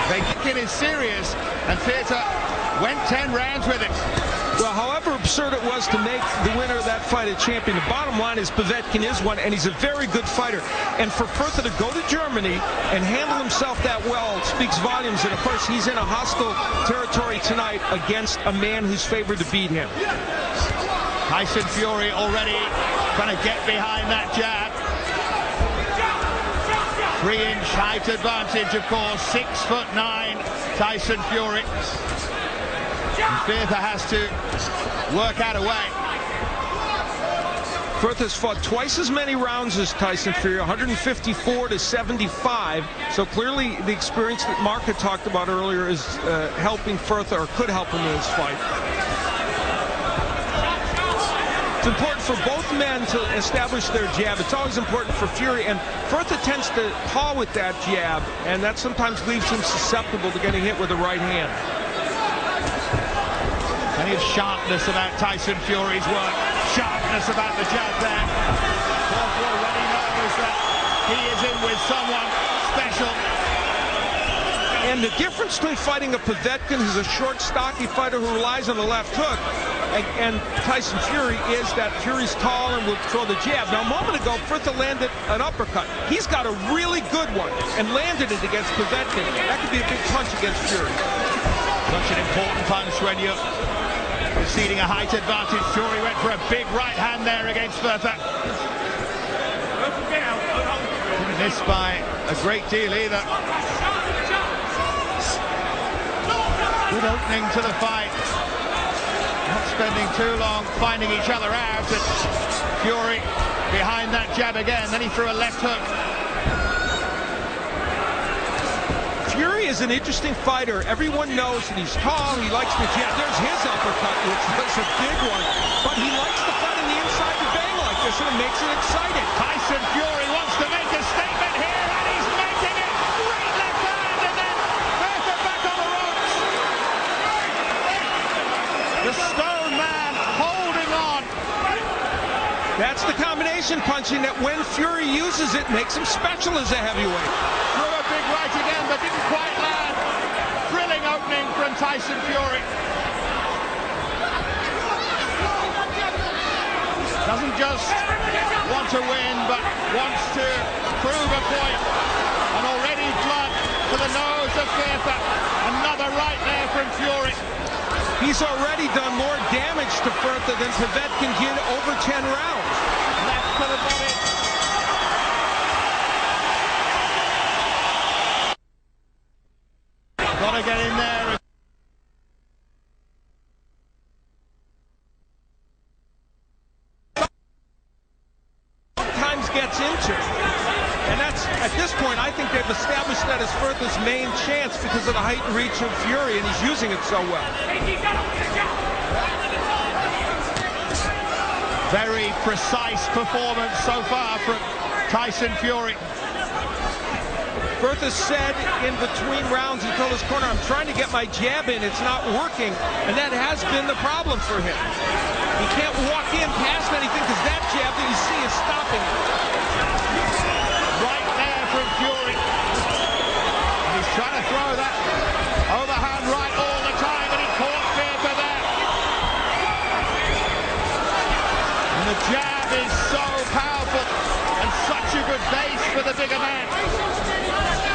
They think it is serious, and Firtha went 10 rounds with it. Well, however absurd it was to make the winner of that fight a champion, the bottom line is Povetkin is one, and he's a very good fighter. And for Firtha to go to Germany and handle himself that well speaks volumes. And of course, he's in a hostile territory tonight against a man who's favored to beat him. Tyson Fury already trying to get behind that jab. 3-inch height advantage, of course. 6'9", Tyson Fury. And Firtha has to work out a way. Firtha's fought twice as many rounds as Tyson Fury, 154 to 75. So clearly the experience that Mark had talked about earlier is helping Firtha, or could help him in this fight. It's important for both men to establish their jab. It's always important for Fury, and Firtha tends to paw with that jab, and that sometimes leaves him susceptible to getting hit with the right hand. Plenty of sharpness about Tyson Fury's work. Sharpness about the jab there. Firtha already knows that he is in with someone special. And the difference between fighting a Povetkin, who's a short, stocky fighter who relies on the left hook, and Tyson Fury is that Fury's tall and will throw the jab. Now, a moment ago, Firtha landed an uppercut. He's got a really good one and landed it against Povetkin. That could be a big punch against Fury. Such an important punch when you're conceding a height advantage. Fury went for a big right hand there against Firtha. Didn't miss by a great deal either. Good opening to the fight. Not spending too long finding each other out. And Fury behind that jab again. Then he threw a left hook. Fury is an interesting fighter. Everyone knows that he's tall. He likes the jab. There's his uppercut, which was a big one. But he likes to fight on the inside to bang like this, and it makes it exciting. Tyson Fury wants to make a statement here, and he's making it. Great left hand, and then Firtha back on the ropes. The Stone Man holding on. That's the combination punching that when Fury uses it makes him special as a heavyweight. Threw a big right again, but didn't quite land. Thrilling opening from Tyson Fury. Doesn't just want to win, but wants to prove a point. And already blood to the nose of Firtha. Another right there from Fury. He's already done more damage to Firtha than Povetkin did over 10 rounds. Left to the body. Gotta get in there. Sometimes gets into. And that's, at this point, I think they've established that as Firtha's main chance because of the height and reach of Fury, and he's using it so well. Very precise performance so far from Tyson Fury. Firtha said in between rounds, he told his corner, I'm trying to get my jab in, it's not working, and that has been the problem for him. He can't walk in past anything because that jab that you see is stopping him. Right there from Fury. And he's trying to throw that overhand right all the time, and he caught Firtha there. And the jab is so powerful and such a good base for the bigger man.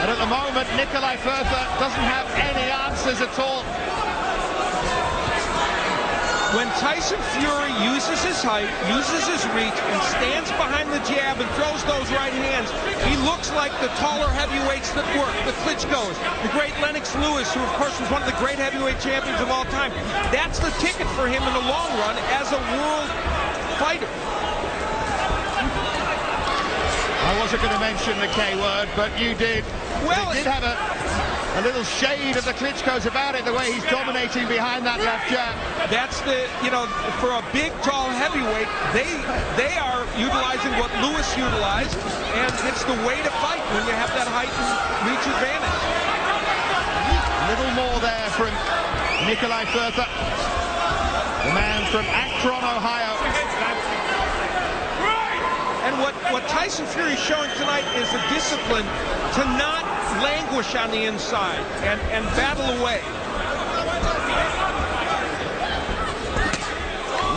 And at the moment, Nicolai Firtha doesn't have any answers at all. When Tyson Fury uses his height, uses his reach, and stands behind the jab and throws those right hands, he looks like the taller heavyweights that work, the Klitschko's, the great Lennox Lewis, who of course was one of the great heavyweight champions of all time. That's the ticket for him in the long run as a world fighter. I wasn't going to mention the K word, but you did. Well, it did have a little shade of the Klitschko's about it, the way he's dominating behind that left jab. That's the, you know, for a big, tall heavyweight, they are utilizing what Lewis utilized, and it's the way to fight when you have that height and reach advantage. A little more there from Nicolai Firtha, the man from Akron, Ohio. And what Tyson Fury's showing tonight is the discipline to not languish on the inside and battle away.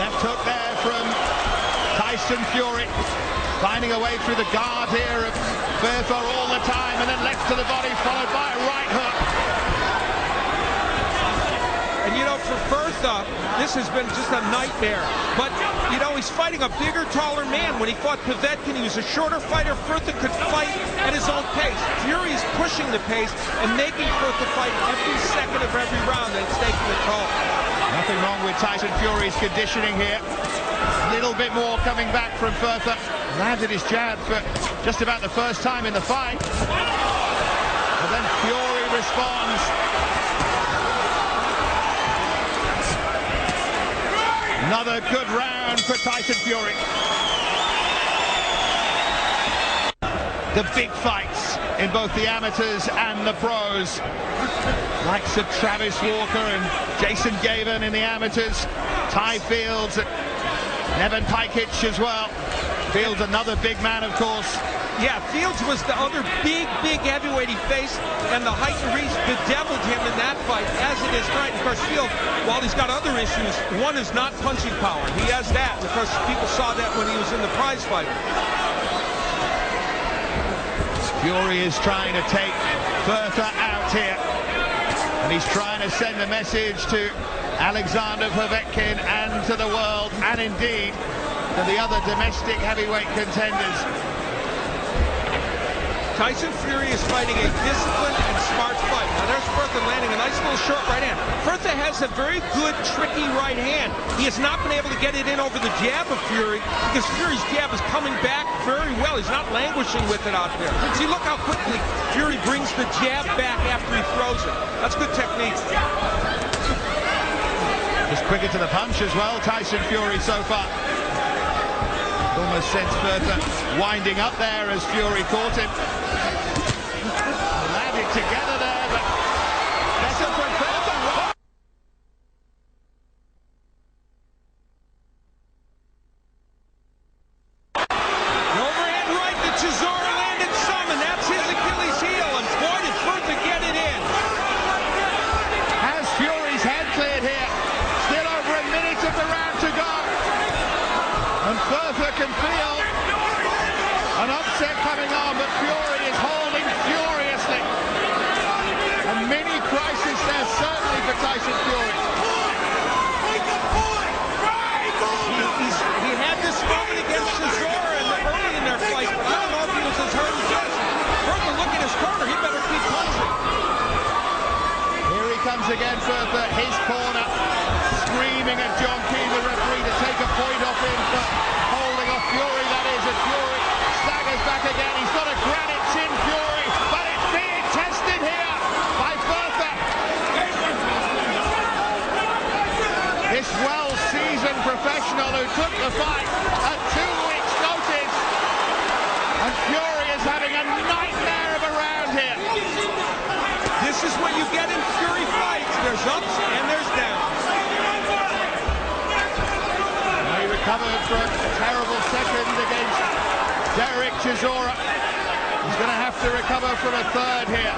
Left hook there from Tyson Fury, finding a way through the guard here of Firtha all the time, and then left to the body, followed by a right hook. And you know, for Firtha, this has been just a nightmare. But, you know, he's fighting a bigger, taller man. When he fought Povetkin, he was a shorter fighter. Firtha could fight at his own pace. Fury is pushing the pace and making Firtha fight every second of every round, and it's taking a toll. Nothing wrong with Tyson Fury's conditioning here. A little bit more coming back from Firtha. Landed his jab for just about the first time in the fight. And then Fury responds. Another good round for Tyson Fury. The big fights in both the amateurs and the pros. Likes of Travis Walker and Jason Gavin in the amateurs. Ty Fields and Nevin Pikic as well. Fields another big man, of course. Yeah, Fields was the other big heavyweight he faced, and the height and reach bedeviled him in that fight, as it is tonight. Of course, Fields, while he's got other issues, one is not punching power. He has that. Of course, people saw that when he was in the prize fight. Fury is trying to take Firtha out here, and he's trying to send a message to Alexander Povetkin and to the world, and indeed to the other domestic heavyweight contenders. Tyson Fury is fighting a disciplined and smart fight. Now there's Firtha landing a nice little short right hand. Firtha has a very good, tricky right hand. He has not been able to get it in over the jab of Fury because Fury's jab is coming back very well. He's not languishing with it out there. See, look how quickly Fury brings the jab back after he throws it. That's good technique. Just quicker to the punch as well, Tyson Fury so far. Almost sends Firtha winding up there as Fury caught him. Landed together there, but better for Firtha. The overhand right that Chisora landed some, and that's his Achilles heel. And boy, did Firtha get it in. Has Fury's head cleared here? Still over a minute of the round to go. And Firtha can feel an upset coming on, but Fury is holding furiously. A mini crisis there, certainly for Tyson Fury. He had this moment against Chisora early in their fight, but I don't know if he was as hurt as this. Firtha, look at his corner. He better keep punching. Here he comes again, Firtha, his corner, screaming at John Keane, the referee, to take a point off him for holding off Fury, that is, and Fury staggers back again. He's got a granite chin, Fury, but it's being tested here by Firtha. This well-seasoned professional who took the fight at 2 weeks' notice, and Fury is having a nightmare of a round here. This is what you get in Fury fights. There's ups and there's downs. He recovered from a terrible second against Derek Chisora. He's going to have to recover from a third here.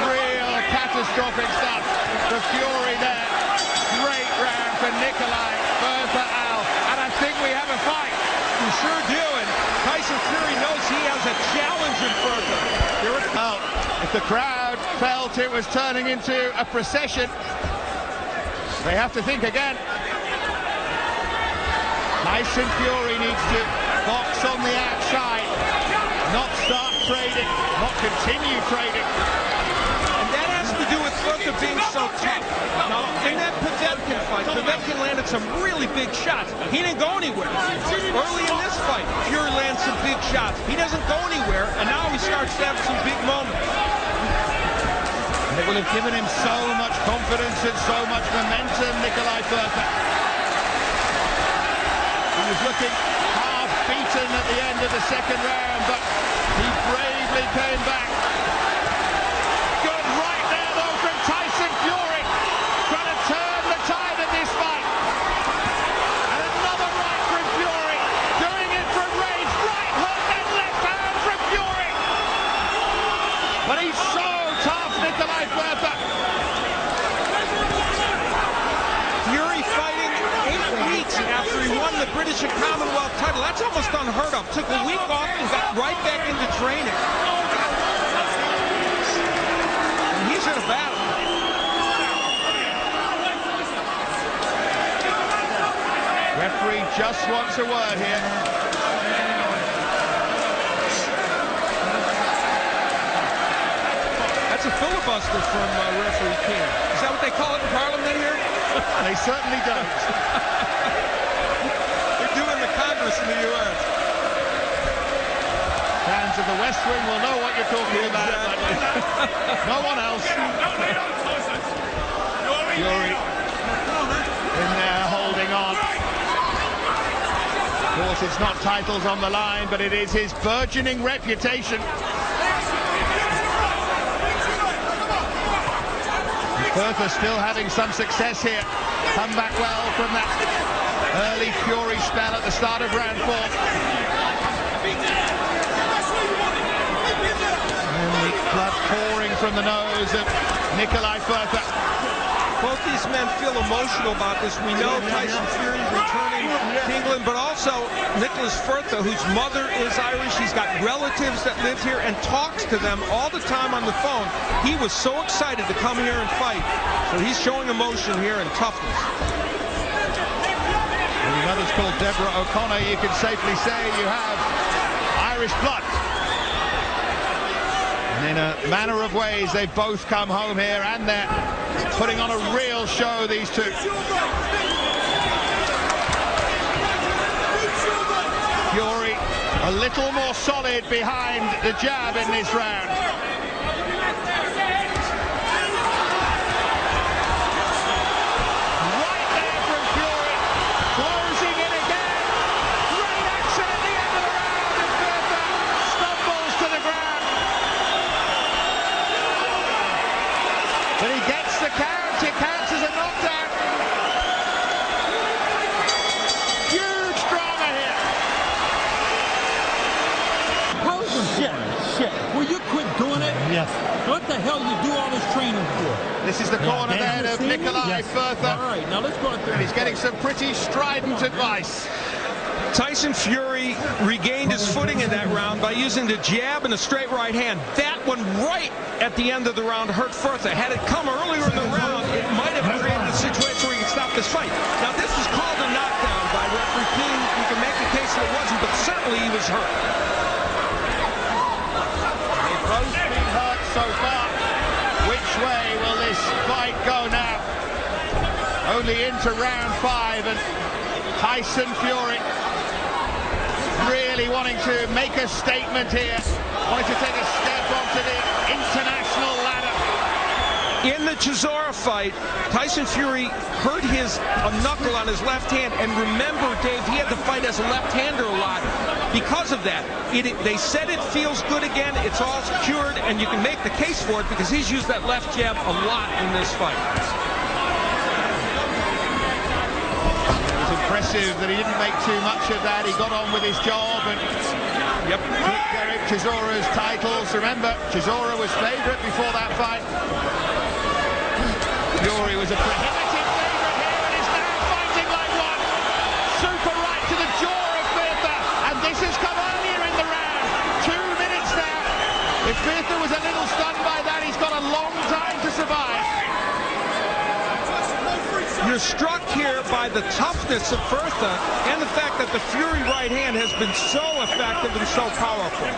Real catastrophic stuff for Fury there. Great round for Nicolai, Firtha, Al, and I think we have a fight. We sure do, and Tyson Fury knows he has a challenge in Firtha. Well, if the crowd felt it was turning into a procession, they have to think again. Tyson Fury needs to box on the outside, not start trading, not continue trading. And that has to do with Firtha being so tough. Now, in that Povetkin fight, Povetkin landed some really big shots. He didn't go anywhere. Early in this fight, Fury lands some big shots. He doesn't go anywhere, and now he starts to have some big moments. And it will have given him so much confidence and so much momentum, Nicolai Firtha. He was looking half-beaten at the end of the second round, but he bravely came back. Good right there, though, from Tyson Fury. Trying to turn the tide of this fight. And another right from Fury. Doing it unheard of. Took a week off and got right back into training. And he's in a battle. Referee just wants a word here. That's a filibuster from referee King. Is that what they call it in Parliament here? They certainly don't. They're doing the Congress in the U.S. Fans of the West Wing will know what you're talking about, but no one else. Fury in there holding on. Of course, it's not titles on the line, but it is his burgeoning reputation. Firtha still having some success here. Come back well from that early Fury spell at the start of round 4. And the blood pouring from the nose of Nicolai Firtha. Both these men feel emotional about this. We know Tyson Fury returning to England, but also Nicholas Firtha, whose mother is Irish. He's got relatives that live here and talks to them all the time on the phone. He was so excited to come here and fight. So he's showing emotion here and toughness. When your mother's called Deborah O'Connor, you can safely say you have Irish blood. And in a manner of ways, they've both come home here, and they're putting on a real show, these two. Fury a little more solid behind the jab in this round. Right there from Fury, closing in again. Great action at the end of the round, and Firtha stumbles to the ground. But he gets the count. It counts as a knockdown. Huge drama here. Shit. Will you quit doing it? Yes. What the hell you do all this training for? This is the corner then of Nicolai Firtha. All right, now let's go through. And he's getting some pretty strident advice. Tyson Fury regained his footing in that round by using the jab and a straight right hand. That one right at the end of the round hurt Firtha. Had it come earlier in the round, it might have created a situation where he could stop this fight. Now, this is called a knockdown by referee King. You can make the case that it wasn't, but certainly he was hurt. They've both been hurt so far. Which way will this fight go now? Only into round 5, and Tyson Fury really wanting to make a statement here, wanting to take a step onto the international ladder. In the Chisora fight, Tyson Fury hurt a knuckle on his left hand, and remember, Dave, he had to fight as a left-hander a lot. Because of that, they said it feels good again, it's all cured, and you can make the case for it because he's used that left jab a lot in this fight. Impressive that he didn't make too much of that. He got on with his job and took Derek Chisora's titles. Remember, Chisora was favourite before that fight. Fury was a prohibitive favourite here and is now fighting like one. Super right to the jaw of Firtha, and this has come earlier in the round. 2 minutes now. If Firtha was a little stunned by that, he's got a long time to survive. You're struck here by the toughness of Firtha and the fact that the Fury right hand has been so effective and so powerful.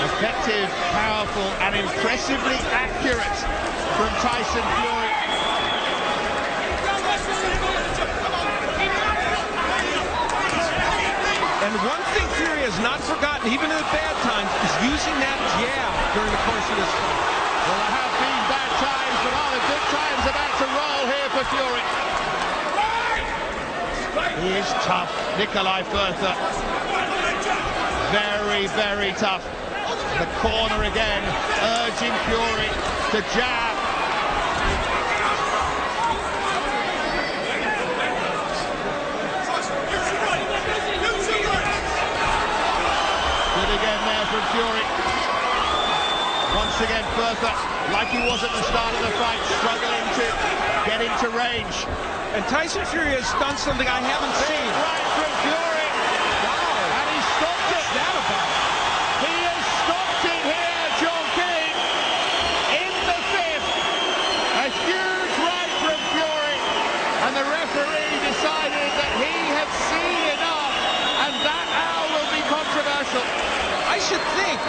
Effective, powerful, and impressively accurate from Tyson Fury. And one thing Fury has not forgotten, even in the bad times, is using that jab during the course of this fight. Well, there have been bad times, but are the good times about to roll here for Fury? He is tough, Nicolai Firtha. Very, very tough. The corner again, urging Fury to jab. Good again there from Fury. Once again, Firtha, like he was at the start of the fight, struggling to get into range. And Tyson Fury has done something I haven't seen. Right from Fury. Wow. And he stopped it. What's that about? He has stopped it here, John King. In the fifth. A huge right from Fury. And the referee decided that he had seen enough. And that now will be controversial. I should think,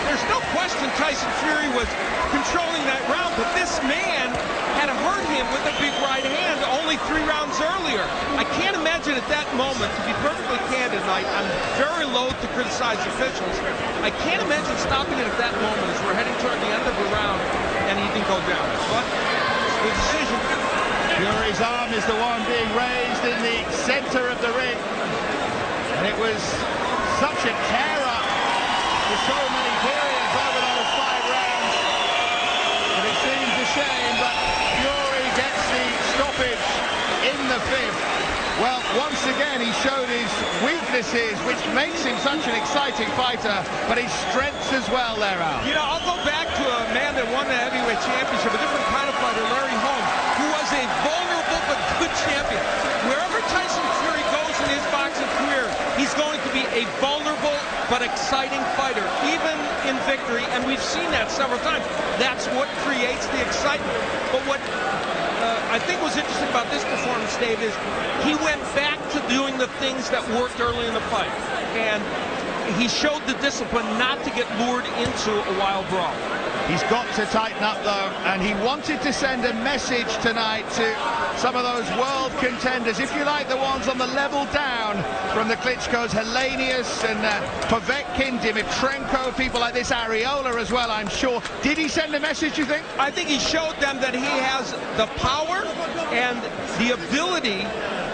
there's no question Tyson Fury was controlling that round, but this man had hurt him with a big right hand only 3 rounds earlier. I can't imagine at that moment, to be perfectly candid, and I'm very loath to criticize officials, I can't imagine stopping it at that moment as we're heading toward the end of the round and he didn't go down. But it's the decision. Fury's arm is the one being raised in the center of the ring. And it was such a terror for so many periods over those 5 rounds. And it seems a shame, but Fury gets the stoppage in the 5th. Well, once again, he showed his weaknesses, which makes him such an exciting fighter, but his strengths as well there, Al. You know, I'll go back to a man that won the heavyweight championship, a different kind of fighter, Larry Holmes, who was a vulnerable but good champion. Wherever Tyson Fury goes in his boxing career, he's going to be a vulnerable but exciting fighter, even in victory, and we've seen that several times. That's what creates the excitement. But what I think was interesting about this performance, Dave, is he went back to doing the things that worked early in the fight. And he showed the discipline not to get lured into a wild brawl. He's got to tighten up, though, and he wanted to send a message tonight to some of those world contenders, if you like, the ones on the level down from the Klitschko's, Helenius and Povetkin, Dimitrenko, people like this, Areola as well, I'm sure. Did he send a message, you think? I think he showed them that he has the power and the ability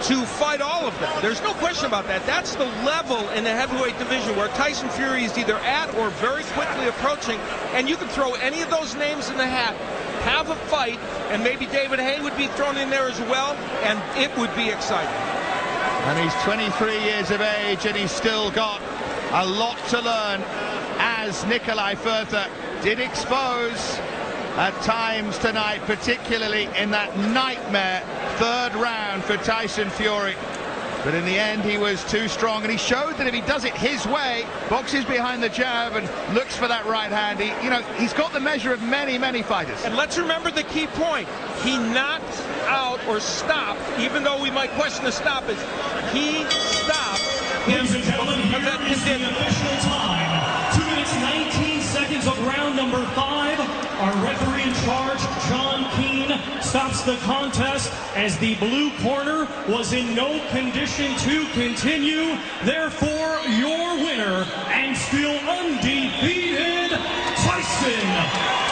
to fight all of them. There's no question about that. That's the level in the heavyweight division where Tyson Fury is either at or very quickly approaching, and you can throw any of those names in the hat, have a fight, and maybe David Haye would be thrown in there as well, and it would be exciting. And he's 23 years of age, and he's still got a lot to learn, as Nicolai Firtha did expose at times tonight, particularly in that nightmare 3rd round for Tyson Fury. But in the end, he was too strong, and he showed that if he does it his way, boxes behind the jab and looks for that right hand, he's got the measure of many, many fighters. And let's remember the key point. He knocked out or stopped, even though we might question the stoppage, he stopped him. Ladies and gentlemen, here is the official time. 2 minutes, 19 seconds of round number 5. Our referee in charge, John Keane, stops the contest as the blue corner was in no condition to continue. Therefore, your winner and still undefeated, Tyson